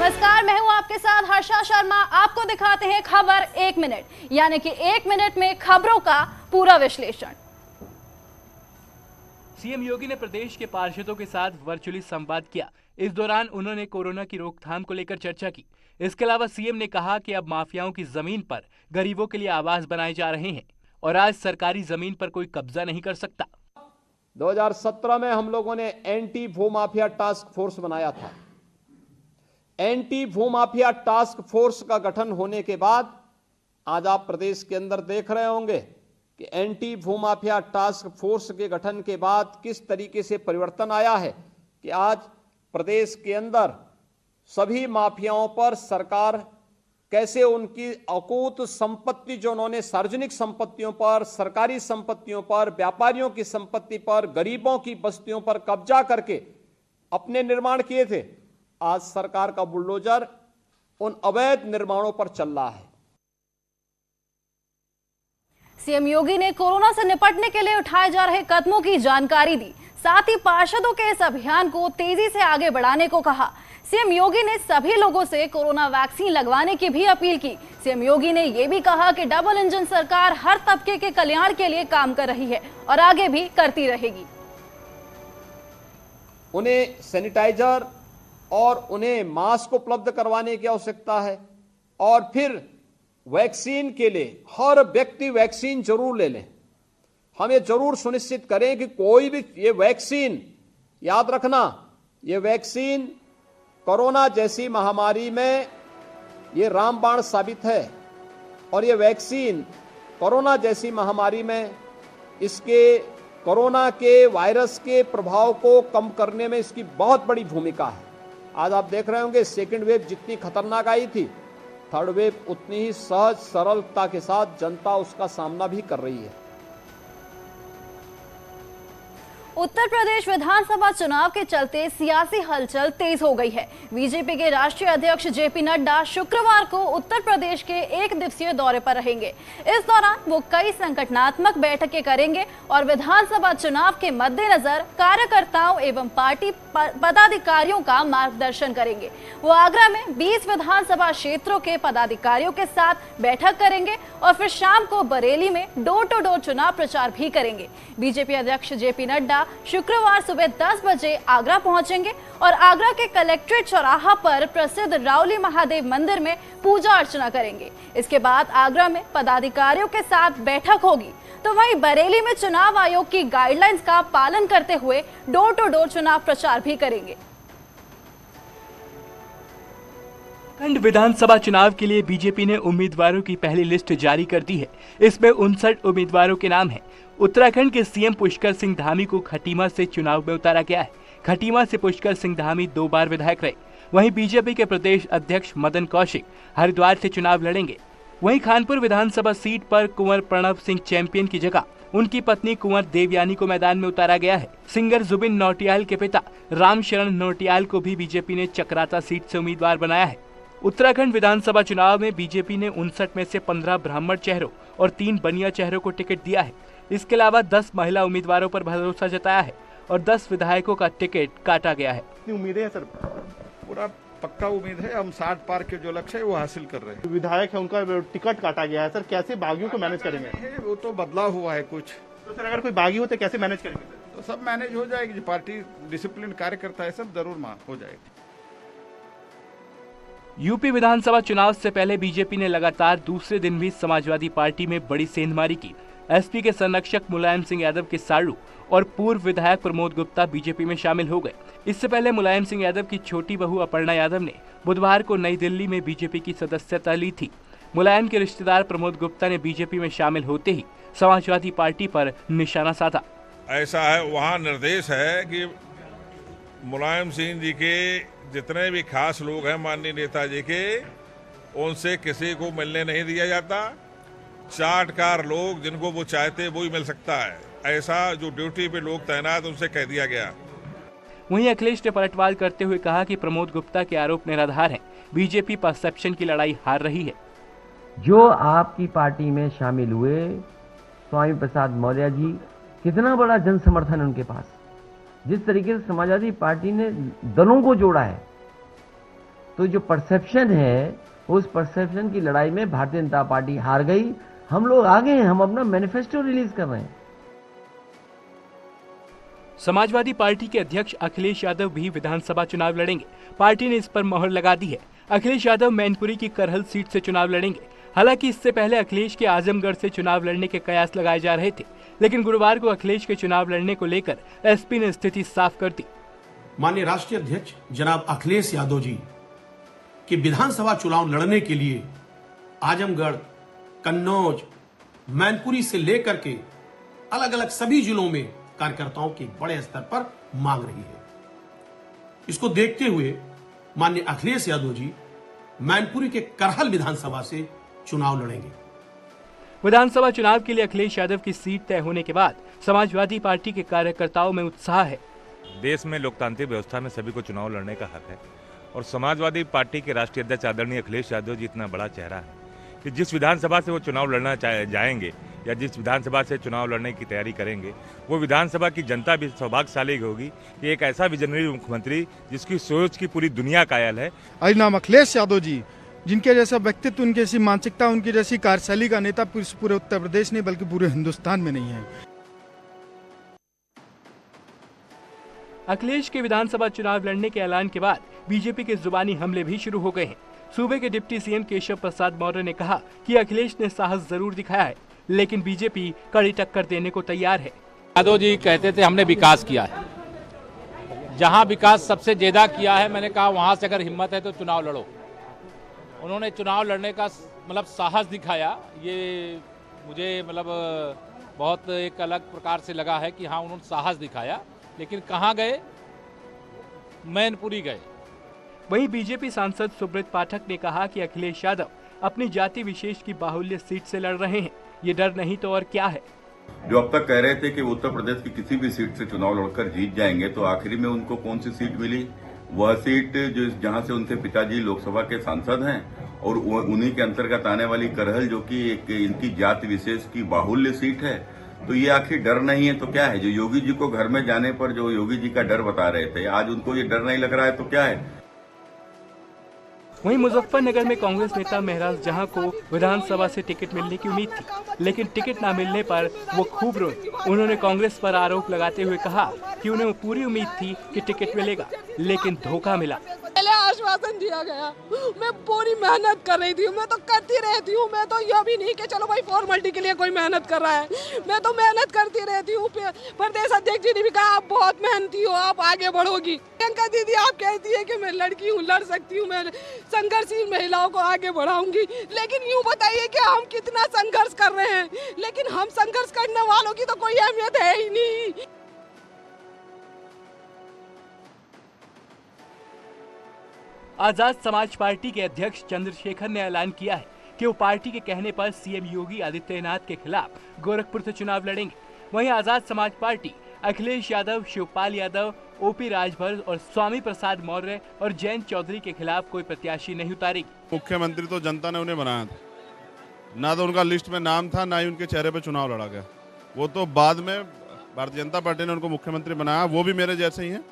नमस्कार, मैं हूं आपके साथ हर्षा शर्मा। आपको दिखाते हैं खबर 1 मिनट, यानी कि 1 मिनट में खबरों का पूरा विश्लेषण। सीएम योगी ने प्रदेश के पार्षदों के साथ वर्चुअली संवाद किया। इस दौरान उन्होंने कोरोना की रोकथाम को लेकर चर्चा की। इसके अलावा सीएम ने कहा कि अब माफियाओं की जमीन पर गरीबों के लिए आवास बनाए जा रहे हैं और आज सरकारी जमीन पर कोई कब्जा नहीं कर सकता। 2017 में हम लोगों ने एंटी भूमाफिया टास्क फोर्स बनाया था। एंटी भूमाफिया टास्क फोर्स का गठन होने के बाद आज आप प्रदेश के अंदर देख रहे होंगे कि एंटी भूमाफिया टास्क फोर्स के गठन के बाद किस तरीके से परिवर्तन आया है कि आज प्रदेश के अंदर सभी माफियाओं पर सरकार कैसे उनकी अकूत संपत्ति जो उन्होंने सार्वजनिक संपत्तियों पर, सरकारी संपत्तियों पर, व्यापारियों की संपत्ति पर, गरीबों की बस्तियों पर कब्जा करके अपने निर्माण किए थे, आज सरकार का बुलडोजर उन अवैध निर्माणों पर चल रहा है। सीएम योगी ने कोरोना से निपटने के लिए उठाए जा रहे कदमों की जानकारी दी। साथ ही पार्षदों के इस अभियान को तेजी से आगे बढ़ाने को कहा। सीएम योगी ने सभी लोगों से कोरोना वैक्सीन लगवाने की भी अपील की। सीएम योगी ने यह भी कहा कि डबल इंजन सरकार हर तबके के कल्याण के लिए काम कर रही है और आगे भी करती रहेगी। उन्हें सैनिटाइजर और उन्हें मास्क उपलब्ध करवाने की आवश्यकता है और फिर वैक्सीन के लिए हर व्यक्ति वैक्सीन जरूर ले लें। हम ये जरूर सुनिश्चित करें कि कोई भी ये वैक्सीन, याद रखना, ये वैक्सीन कोरोना जैसी महामारी में ये रामबाण साबित है और ये वैक्सीन कोरोना जैसी महामारी में इसके कोरोना के वायरस के प्रभाव को कम करने में इसकी बहुत बड़ी भूमिका है। आज आप देख रहे होंगे सेकेंड वेव जितनी खतरनाक आई थी, थर्ड वेव उतनी ही सहज सरलता के साथ जनता उसका सामना भी कर रही है। उत्तर प्रदेश विधानसभा चुनाव के चलते सियासी हलचल तेज हो गई है। बीजेपी के राष्ट्रीय अध्यक्ष जेपी नड्डा शुक्रवार को उत्तर प्रदेश के 1 दिवसीय दौरे पर रहेंगे। इस दौरान वो कई संगठनात्मक बैठकें करेंगे और विधानसभा चुनाव के मद्देनजर कार्यकर्ताओं एवं पार्टी पदाधिकारियों का मार्गदर्शन करेंगे। वो आगरा में 20 विधानसभा क्षेत्रों के पदाधिकारियों के साथ बैठक करेंगे और फिर शाम को बरेली में डोर टू डोर चुनाव प्रचार भी करेंगे। बीजेपी अध्यक्ष जेपी नड्डा शुक्रवार सुबह 10 बजे आगरा पहुंचेंगे और आगरा के कलेक्ट्रेट चौराहा पर प्रसिद्ध राउली महादेव मंदिर में पूजा अर्चना करेंगे। इसके बाद आगरा में पदाधिकारियों के साथ बैठक होगी, तो वहीं बरेली में चुनाव आयोग की गाइडलाइंस का पालन करते हुए डोर टू डोर चुनाव प्रचार भी करेंगे। उत्तराखंड विधानसभा चुनाव के लिए बीजेपी ने उम्मीदवारों की पहली लिस्ट जारी कर दी है। इसमें 59 उम्मीदवारों के नाम हैं। उत्तराखंड के सीएम पुष्कर सिंह धामी को खटीमा से चुनाव में उतारा गया है। खटीमा से पुष्कर सिंह धामी 2 बार विधायक रहे। वहीं बीजेपी के प्रदेश अध्यक्ष मदन कौशिक हरिद्वार से चुनाव लड़ेंगे। वहीं खानपुर विधानसभा सीट पर कुंवर प्रणव सिंह चैंपियन की जगह उनकी पत्नी कुंवर देवयानी को मैदान में उतारा गया है। सिंगर जुबिन नौटियाल के पिता रामशरण नौटियाल को भी बीजेपी ने चक्राता सीट से उम्मीदवार बनाया है। उत्तराखंड विधानसभा चुनाव में बीजेपी ने 59 में से 15 ब्राह्मण चेहरों और 3 बनिया चेहरों को टिकट दिया है। इसके अलावा 10 महिला उम्मीदवारों पर भरोसा जताया है और 10 विधायकों का टिकट काटा गया है। उम्मीदें हैं सर, पूरा पक्का उम्मीद है। हम 60 पार के जो लक्ष्य है वो हासिल कर रहे हैं। विधायक है उनका टिकट काटा गया है सर, कैसे बागियों को मैनेज करेंगे? वो तो बदलाव हुआ है कुछ। तो सर अगर कोई बागी हो तो कैसे मैनेज करेंगे? तो सब मैनेज हो जाएगी। जो पार्टी डिसिप्लिन कार्य करता है सब जरूर हो जाएगी। यूपी विधानसभा चुनाव से पहले बीजेपी ने लगातार दूसरे दिन भी समाजवादी पार्टी में बड़ी सेंधमारी की। एसपी के संरक्षक मुलायम सिंह यादव के साड़ू और पूर्व विधायक प्रमोद गुप्ता बीजेपी में शामिल हो गए। इससे पहले मुलायम सिंह यादव की छोटी बहू अपर्णा यादव ने बुधवार को नई दिल्ली में बीजेपी की सदस्यता ली थी। मुलायम के रिश्तेदार प्रमोद गुप्ता ने बीजेपी में शामिल होते ही समाजवादी पार्टी पर निशाना साधा। ऐसा है, वहाँ निर्देश है कि मुलायम सिंह जी के जितने भी खास लोग हैं माननीय नेताजी के, उनसे किसी को मिलने नहीं दिया जाता। चाटकार लोग जिनको वो चाहते वो ही मिल सकता है, ऐसा जो ड्यूटी पे लोग तैनात उनसे कह दिया गया। वहीं अखिलेश ने पलटवार करते हुए कहा कि प्रमोद गुप्ता के आरोप निराधार हैं। बीजेपी परसेप्शन की लड़ाई हार रही है। जो आपकी पार्टी में शामिल हुए स्वामी प्रसाद मौर्य जी, कितना बड़ा जन समर्थन उनके पास। जिस तरीके से समाजवादी पार्टी ने दलों को जोड़ा है, तो जो परसेप्शन है, उस परसेप्शन की लड़ाई में भारतीय जनता पार्टी हार गई। हम लोग आगे हैं, हम अपना मैनिफेस्टो रिलीज कर रहे हैं। समाजवादी पार्टी के अध्यक्ष अखिलेश यादव भी विधानसभा चुनाव लड़ेंगे। पार्टी ने इस पर मोहर लगा दी है। अखिलेश यादव मैनपुरी की करहल सीट से चुनाव लड़ेंगे। हालांकि इससे पहले अखिलेश के आजमगढ़ से चुनाव लड़ने के कयास लगाए जा रहे थे, लेकिन गुरुवार को अखिलेश के चुनाव लड़ने को लेकर एसपी ने स्थिति साफ कर दी। माननीय राष्ट्रीय अध्यक्ष जनाब अखिलेश यादव जी के विधानसभा चुनाव लड़ने के लिए आजमगढ़, कन्नौज, मैनपुरी से लेकर के अलग अलग सभी जिलों में कार्यकर्ताओं की बड़े स्तर पर मांग रही है। इसको देखते हुए माननीय अखिलेश यादव जी मैनपुरी के करहल विधानसभा से चुनाव लड़ेंगे। विधानसभा चुनाव के लिए अखिलेश यादव की सीट तय होने के बाद समाजवादी पार्टी के कार्यकर्ताओं में उत्साह है। देश में लोकतांत्रिक व्यवस्था में सभी को चुनाव लड़ने का हक है और समाजवादी पार्टी के राष्ट्रीय अध्यक्ष आदरणीय अखिलेश यादव जी इतना बड़ा चेहरा है कि जिस विधानसभा से वो चुनाव लड़ना जाएंगे या जिस विधानसभा से चुनाव लड़ने की तैयारी करेंगे, वो विधानसभा की जनता भी सौभाग्यशाली होगी कि एक ऐसा विजनरी मुख्यमंत्री जिसकी सोच की पूरी दुनिया कायल है। आज नाम अखिलेश यादव जी, जिनके जैसा व्यक्तित्व, उनकी जैसी मानसिकता, उनकी जैसी कार्यशैली का नेता पूरे उत्तर प्रदेश नहीं बल्कि पूरे हिंदुस्तान में नहीं है। अखिलेश के विधानसभा चुनाव लड़ने के ऐलान के बाद बीजेपी के जुबानी हमले भी शुरू हो गए हैं। सूबे के डिप्टी सीएम केशव प्रसाद मौर्य ने कहा कि अखिलेश ने साहस जरूर दिखाया है, लेकिन बीजेपी कड़ी टक्कर देने को तैयार है। यादव जी कहते थे हमने विकास किया है, जहां विकास सबसे ज्यादा किया है, मैंने कहा वहां से अगर हिम्मत है तो चुनाव लड़ो। उन्होंने चुनाव लड़ने का साहस दिखाया, ये मुझे बहुत एक अलग प्रकार से लगा है कि हाँ उन्होंने साहस दिखाया, लेकिन कहाँ गए? मैनपुरी गए। वहीं बीजेपी सांसद सुब्रत पाठक ने कहा कि अखिलेश यादव अपनी जाति विशेष की बाहुल्य सीट से लड़ रहे हैं, ये डर नहीं तो और क्या है। जो अब तक कह रहे थे कि वो उत्तर प्रदेश की किसी भी सीट से चुनाव लड़कर जीत जाएंगे, तो आखिरी में उनको कौन सी सीट मिली? वह सीट जो जहां से उनके पिताजी लोकसभा के सांसद हैं और उन्हीं के अंतर्गत आने वाली करहल, जो कि एक इनकी जाति विशेष की बाहुल्य सीट है। तो ये आखिर डर नहीं है तो क्या है? जो योगी जी को घर में जाने पर जो योगी जी का डर बता रहे थे, आज उनको ये डर नहीं लग रहा है तो क्या है? वहीं मुजफ्फरनगर में कांग्रेस नेता महराज जहां को विधानसभा से टिकट मिलने की उम्मीद थी, लेकिन टिकट न मिलने पर वो खूब रोए। उन्होंने कांग्रेस पर आरोप लगाते हुए कहा कि उन्हें पूरी उम्मीद थी कि टिकट मिलेगा, लेकिन धोखा मिला। पहले आश्वासन दिया गया, मैं पूरी मेहनत कर रही थी, मैं तो करती रहती हूँ। मैं तो यह भी नहीं कि चलो भाई फॉर्मेलिटी के लिए कोई मेहनत कर रहा है, मैं तो मेहनत करती रहती हूँ। प्रदेश अध्यक्ष जी ने भी कहा आप बहुत मेहनती हो, आप आगे बढ़ोगी। प्रियंका दीदी आप कहती है कि मैं लड़की हूँ, लड़ सकती हूँ, मैं संघर्षशील महिलाओं को आगे बढ़ाऊंगी। लेकिन यूँ बताइए कि हम कितना संघर्ष कर रहे हैं, लेकिन हम संघर्ष करने वालों की तो कोई अहमियत है ही नहीं। आजाद समाज पार्टी के अध्यक्ष चंद्रशेखर ने ऐलान किया है कि वो पार्टी के कहने पर सीएम योगी आदित्यनाथ के खिलाफ गोरखपुर से चुनाव लड़ेंगे। वहीं आजाद समाज पार्टी अखिलेश यादव, शिवपाल यादव, ओपी राजभर और स्वामी प्रसाद मौर्य और जयंत चौधरी के खिलाफ कोई प्रत्याशी नहीं उतारेगी। मुख्यमंत्री तो जनता ने उन्हें बनाया था, ना तो उनका लिस्ट में नाम था, ना ही उनके चेहरे पे चुनाव लड़ा गया। वो तो बाद में भारतीय जनता पार्टी ने उनको मुख्यमंत्री बनाया, वो भी मेरे जैसे ही हैं।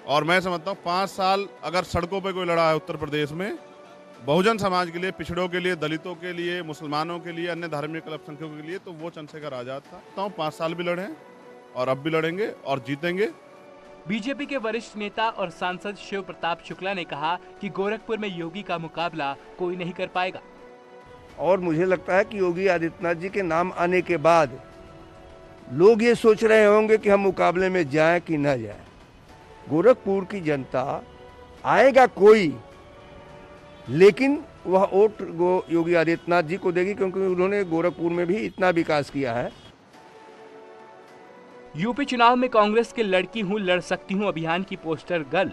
और मैं समझता हूँ 5 साल अगर सड़कों पे कोई लड़ा है उत्तर प्रदेश में बहुजन समाज के लिए, पिछड़ों के लिए, दलितों के लिए, मुसलमानों के लिए, अन्य धार्मिक अल्पसंख्यकों के लिए, तो वो चंद्रशेखर आजाद था। तो 5 साल भी लड़े हैं और अब भी लड़ेंगे और जीतेंगे। बीजेपी के वरिष्ठ नेता और सांसद शिव प्रताप शुक्ला ने कहा कि गोरखपुर में योगी का मुकाबला कोई नहीं कर पाएगा। और मुझे लगता है कि योगी आदित्यनाथ जी के नाम आने के बाद लोग ये सोच रहे होंगे कि हम मुकाबले में जाएं कि न जाएं। गोरखपुर की जनता आएगा कोई, लेकिन वह वोट योगी आदित्यनाथ जी को देगी, क्योंकि उन्होंने गोरखपुर में भी इतना विकास किया है। यूपी चुनाव में कांग्रेस के लड़की हूं लड़ सकती हूं अभियान की पोस्टर गर्ल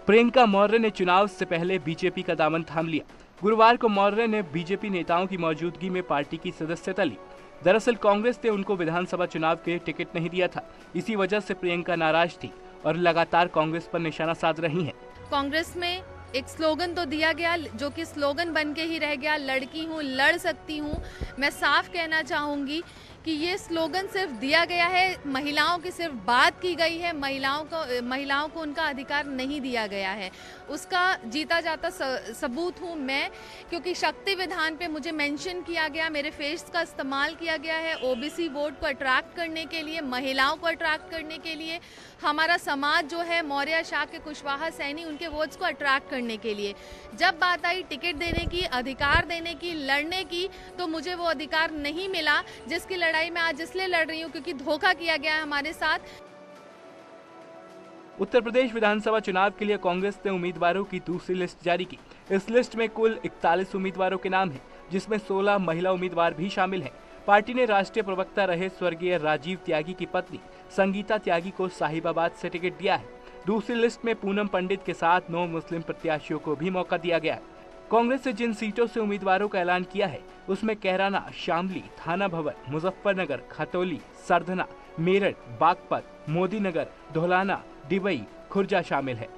प्रियंका मौर्य ने चुनाव से पहले बीजेपी का दामन थाम लिया। गुरुवार को मौर्य ने बीजेपी नेताओं की मौजूदगी में पार्टी की सदस्यता ली। दरअसल कांग्रेस ने उनको विधानसभा चुनाव के टिकट नहीं दिया था, इसी वजह से प्रियंका नाराज थी और लगातार कांग्रेस पर निशाना साध रही हैं। कांग्रेस में एक स्लोगन तो दिया गया जो कि स्लोगन बन के ही रह गया, लड़की हूँ लड़ सकती हूँ। मैं साफ कहना चाहूँगी कि ये स्लोगन सिर्फ दिया गया है, महिलाओं की सिर्फ बात की गई है, महिलाओं को उनका अधिकार नहीं दिया गया है। उसका जीता जाता सबूत हूँ मैं, क्योंकि शक्ति विधान पे मुझे मेंशन किया गया, मेरे फेस का इस्तेमाल किया गया है ओबीसी वोट को अट्रैक्ट करने के लिए, महिलाओं को अट्रैक्ट करने के लिए, हमारा समाज जो है मौर्य, शाक्य, कुशवाहा, सैनी, उनके वोट्स को अट्रैक्ट करने के लिए। जब बात आई टिकट देने की, अधिकार देने की, लड़ने की, तो मुझे वो अधिकार नहीं मिला, जिसकी लड़ाई मैं आज इसलिए लड़ रही हूँ क्योंकि धोखा किया गया है हमारे साथ। उत्तर प्रदेश विधानसभा चुनाव के लिए कांग्रेस ने उम्मीदवारों की दूसरी लिस्ट जारी की। इस लिस्ट में कुल 41 उम्मीदवारों के नाम हैं, जिसमें 16 महिला उम्मीदवार भी शामिल हैं। पार्टी ने राष्ट्रीय प्रवक्ता रहे स्वर्गीय राजीव त्यागी की पत्नी संगीता त्यागी को साहिबाबाद से टिकट दिया है। दूसरी लिस्ट में पूनम पंडित के साथ 9 मुस्लिम प्रत्याशियों को भी मौका दिया गया है। कांग्रेस ने जिन सीटों से उम्मीदवारों का ऐलान किया है उसमें कैराना, शामली, थाना भवन, मुजफ्फरनगर, खतौली, सरधना, मेरठ, बागपत, मोदीनगर, धौलाना, डिबई, खुर्जा शामिल है।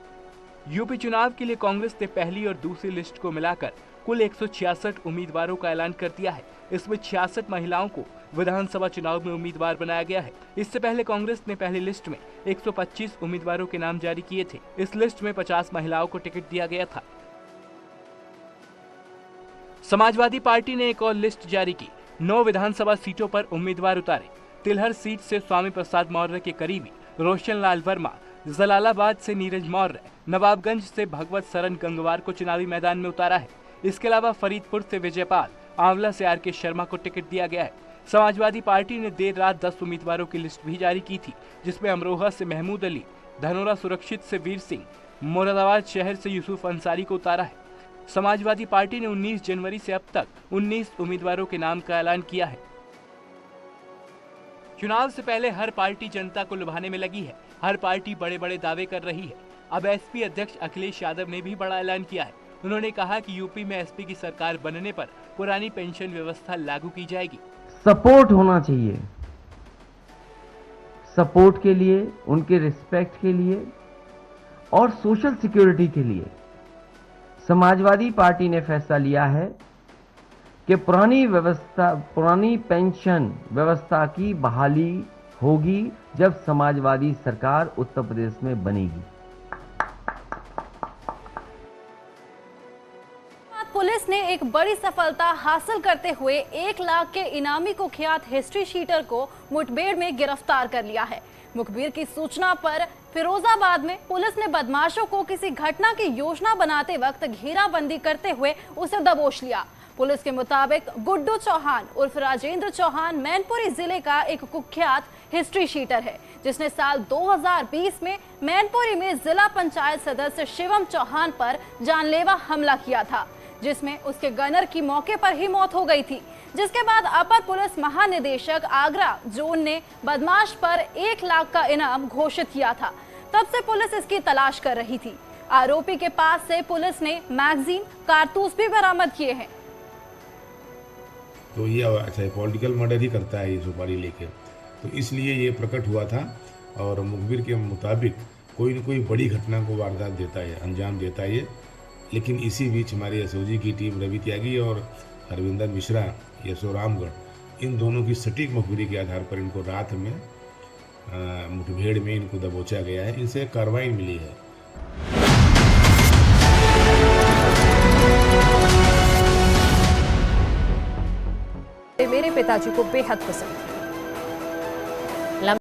यूपी चुनाव के लिए कांग्रेस ने पहली और दूसरी लिस्ट को मिलाकर कुल 166 उम्मीदवारों का ऐलान कर दिया है। इसमें 66 महिलाओं को विधानसभा चुनाव में उम्मीदवार बनाया गया है। इससे पहले कांग्रेस ने पहली लिस्ट में 125 उम्मीदवारों के नाम जारी किए थे। इस लिस्ट में 50 महिलाओं को टिकट दिया गया था। समाजवादी पार्टी ने एक और लिस्ट जारी की। 9 विधानसभा सीटों पर उम्मीदवार उतारे। तिलहर सीट से स्वामी प्रसाद मौर्य के करीबी रोशन लाल वर्मा, जलालाबाद से नीरज मौर्य, नवाबगंज से भगवत सरन गंगवार को चुनावी मैदान में उतारा है। इसके अलावा फरीदपुर से विजयपाल, आंवला से आर.के. शर्मा को टिकट दिया गया है। समाजवादी पार्टी ने देर रात 10 उम्मीदवारों की लिस्ट भी जारी की थी, जिसमें अमरोहा से महमूद अली, धनोरा सुरक्षित से वीर सिंह, मुरादाबाद शहर से यूसुफ अंसारी को उतारा है। समाजवादी पार्टी ने 19 जनवरी से अब तक 19 उम्मीदवारों के नाम का ऐलान किया है। चुनाव से पहले हर पार्टी जनता को लुभाने में लगी है। हर पार्टी बड़े बड़े दावे कर रही है। अब एसपी अध्यक्ष अखिलेश यादव ने भी बड़ा ऐलान किया है। उन्होंने कहा कि यूपी में एसपी की सरकार बनने पर पुरानी पेंशन व्यवस्था लागू की जाएगी। सपोर्ट होना चाहिए, सपोर्ट के लिए, उनके रिस्पेक्ट के लिए और सोशल सिक्योरिटी के लिए समाजवादी पार्टी ने फैसला लिया है कि पुरानी पेंशन व्यवस्था की बहाली होगी जब समाजवादी सरकार उत्तर प्रदेश में बनेगी। पुलिस ने एक बड़ी सफलता हासिल करते हुए 1 लाख के इनामी कुख्यात हिस्ट्री शीटर को मुठभेड़ में गिरफ्तार कर लिया है। मुखबिर की सूचना पर फिरोजाबाद में पुलिस ने बदमाशों को किसी घटना की योजना बनाते वक्त घेराबंदी करते हुए उसे दबोच लिया। पुलिस के मुताबिक गुड्डू चौहान उर्फ राजेंद्र चौहान मैनपुरी जिले का एक कुख्यात हिस्ट्री शीटर है, जिसने साल 2020 में मैनपुरी में जिला पंचायत सदस्य शिवम चौहान पर जानलेवा हमला किया था, जिसमें उसके गनर की मौके पर ही मौत हो गई थी। जिसके बाद अपर पुलिस महानिदेशक आगरा जोन ने बदमाश पर 1 लाख का इनाम घोषित किया था। तब से पुलिस इसकी तलाश कर रही थी। आरोपी के पास से पुलिस ने मैगजीन, कारतूस भी बरामद किए हैं। तो ये अच्छा पॉलिटिकल मर्डर ही करता है ये सुपारी लेके, तो इसलिए ये प्रकट हुआ था। और मुखबिर के मुताबिक कोई न कोई बड़ी घटना को वारदात देता है, अंजाम देता है ये। लेकिन इसी बीच हमारी एसओजी की टीम रवि त्यागी और हरविंदर मिश्रा यशोरामगढ़, इन दोनों की सटीक मुखबिरी के आधार पर इनको रात में मुठभेड़ में इनको दबोचा गया है। इनसे कार्रवाई मिली है। मेरे पिताजी को बेहद पसंद है।